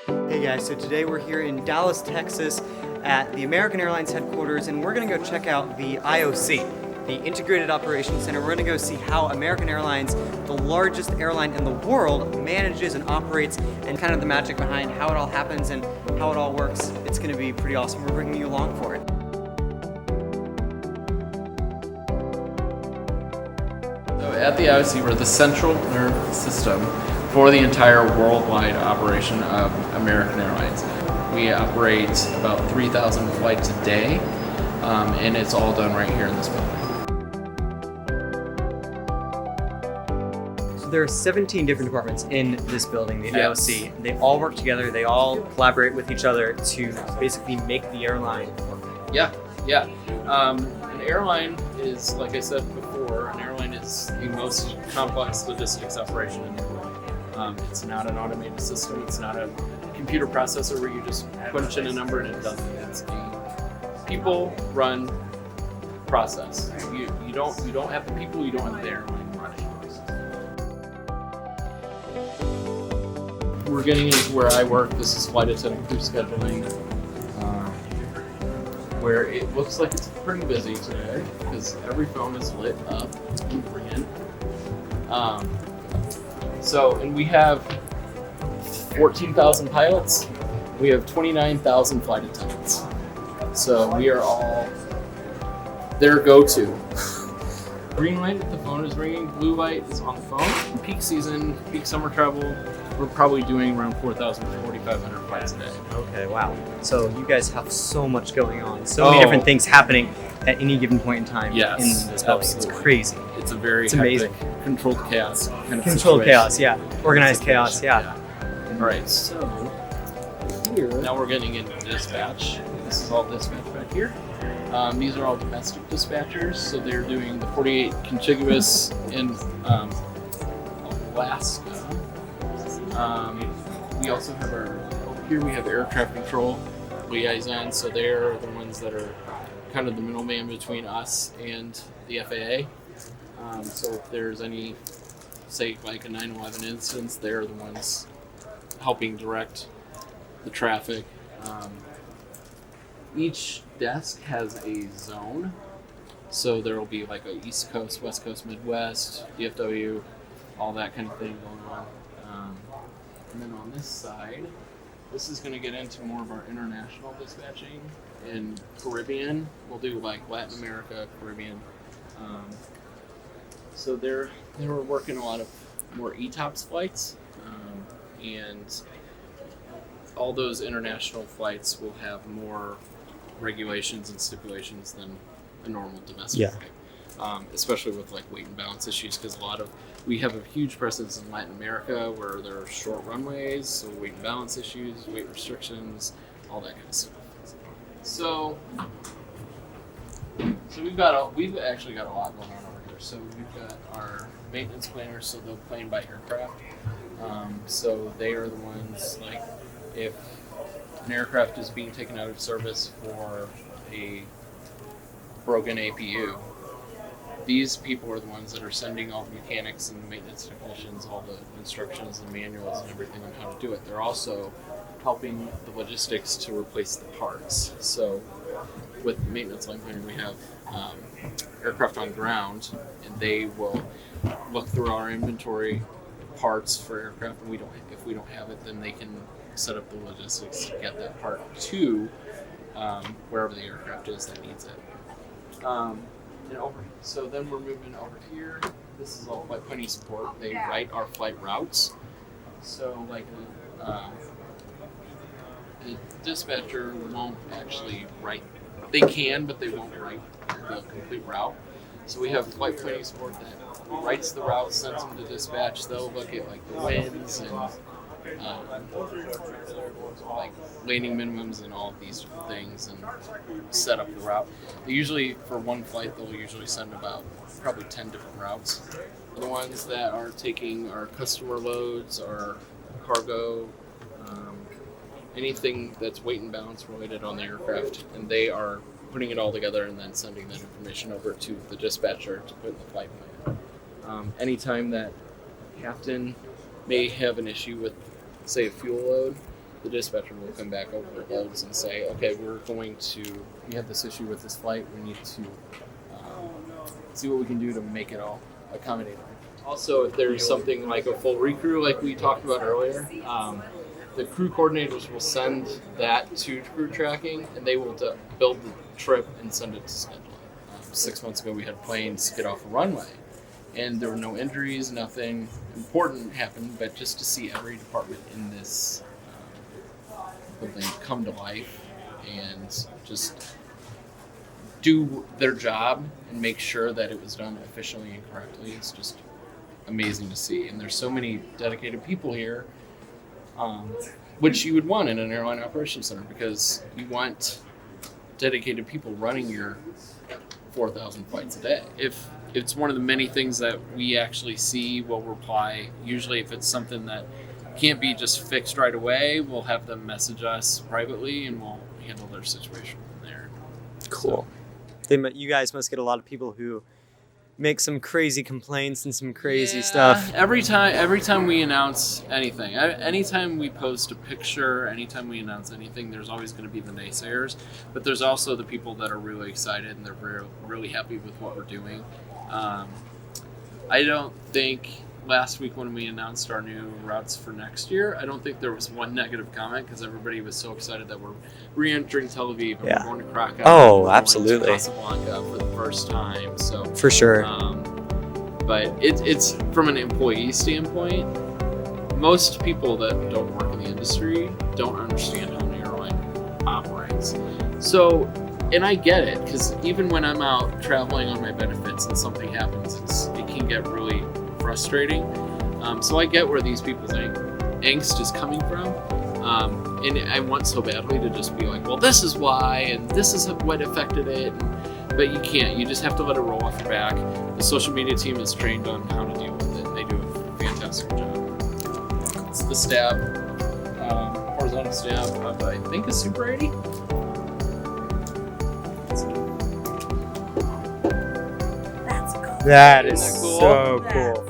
Hey guys, so today we're here in Dallas, Texas at the American Airlines headquarters, and we're going to go check out the IOC, the Integrated Operations Center. We're going to go see how American Airlines, the largest airline in the world, manages and operates, and kind of the magic behind how it all happens and how it all works. It's going to be pretty awesome. We're bringing you along for it. So at the IOC, we're the central nerve system for the entire worldwide operation of American Airlines. We operate about 3,000 flights a day, and it's all done right here in this building. So there are 17 different departments in this building, the Yes. IOC. They all work together, they all collaborate with each other to basically make the airline work. Yeah. An airline is, like I said before, an airline is the most complex logistics operation in the world. It's not an automated system. It's not a computer processor where you just punch in a number and it does it. It's a people-run process. You don't have the people. You don't have the airline running. We're getting into where I work. This is flight attendant crew scheduling, where it looks like it's pretty busy today because every phone is lit up and ringing. And we have 14,000 pilots. We have 29,000 flight attendants. So we are all their go-to. Green light if the phone is ringing, blue light is on the phone. Peak season, peak summer travel, we're probably doing around 4,000 to 4,500 flights a day. Okay, wow. So you guys have so much going on, so many different things happening at any given point in time in this building. Absolutely. It's crazy. It's a very It's amazing. hectic, controlled chaos kind of Controlled situation. chaos, yeah. Organized chaos, yeah. All right, so here now we're getting into dispatch. This is all dispatch back here. These are all domestic dispatchers, so they're doing the 48 contiguous in Alaska. We also have over here we have air traffic control liaison, so they're the ones that are kind of the middleman between us and the FAA. So if there's any, say like a 9/11 instance, they're the ones helping direct the traffic. Each desk has a zone, so there will be like a East Coast, West Coast, Midwest, DFW, all that kind of thing going on. And then on this side, this is going to get into more of our international dispatching. In Caribbean, we'll do like Latin America, Caribbean. So they were working a lot of more ETOPS flights, and all those international flights will have more regulations and stipulations than a normal domestic flight, especially with like weight and balance issues, because we have a huge presence in Latin America where there are short runways, so weight and balance issues, weight restrictions, all that kind of stuff. So we've actually got a lot going on over here. So we've got our maintenance planners, so they'll plan by aircraft. So they are the ones, like if an aircraft is being taken out of service for a broken APU, these people are the ones that are sending all the mechanics and maintenance technicians all the instructions and manuals and everything on how to do it. They're also helping the logistics to replace the parts. So with maintenance line planning, we have aircraft on ground, and they will look through our inventory parts for aircraft, and if we don't have it, then they can set up the logistics to get that part to wherever the aircraft is that needs it. So then we're moving over here. This is all flight planning support. They write our flight routes. So like the dispatcher won't actually write. They can, but they won't write the complete route. So we have flight planning support that writes the route, sends them to dispatch. They'll look at like the winds and like landing minimums and all of these different things and set up the route. They usually, for one flight, they'll usually send about probably 10 different routes. The ones that are taking our customer loads, our cargo, anything that's weight and balance related on the aircraft, and they are putting it all together and then sending that information over to the dispatcher to put in the flight plan. Anytime that captain may have an issue with, say, a fuel load, the dispatcher will come back over the loads and say, okay, we have this issue with this flight. We need to see what we can do to make it all accommodating. Also, if there's something like a full recrew, like we talked about earlier, the crew coordinators will send that to crew tracking, and they will build the trip and send it to scheduling. 6 months ago, we had planes get off a runway, and there were no injuries, nothing important happened, but just to see every department in this building come to life and just do their job and make sure that it was done efficiently and correctly, it's just amazing to see. And there's so many dedicated people here, which you would want in an airline operations center, because you want dedicated people running your 4,000 flights a day. If it's one of the many things that we actually see, we'll reply. Usually if it's something that can't be just fixed right away, we'll have them message us privately and we'll handle their situation from there. Cool. You guys must get a lot of people who make some crazy complaints and some crazy stuff. Every time we announce anything, anytime we post a picture, anytime we announce anything, there's always going to be the naysayers, but there's also the people that are really excited and they're really happy with what we're doing. I don't think last week when we announced our new routes for next year, I don't think there was one negative comment, because everybody was so excited that we're re-entering Tel Aviv and we're going to Krakow. Oh, and absolutely. Going to Casablanca for the first time. So for sure. But it's from an employee standpoint, most people that don't work in the industry don't understand how an airline operates. So, and I get it, because even when I'm out traveling on my benefits and something happens, it can get really frustrating. So I get where these people's angst is coming from. And I want so badly to just be like, well, this is why, and this is what affected it. But you can't. You just have to let it roll off your back. The social media team is trained on how to deal with it. They do a fantastic job. It's the stab, horizontal stab of, I think, a Super 80. That's cool. That is Isn't that cool? so cool.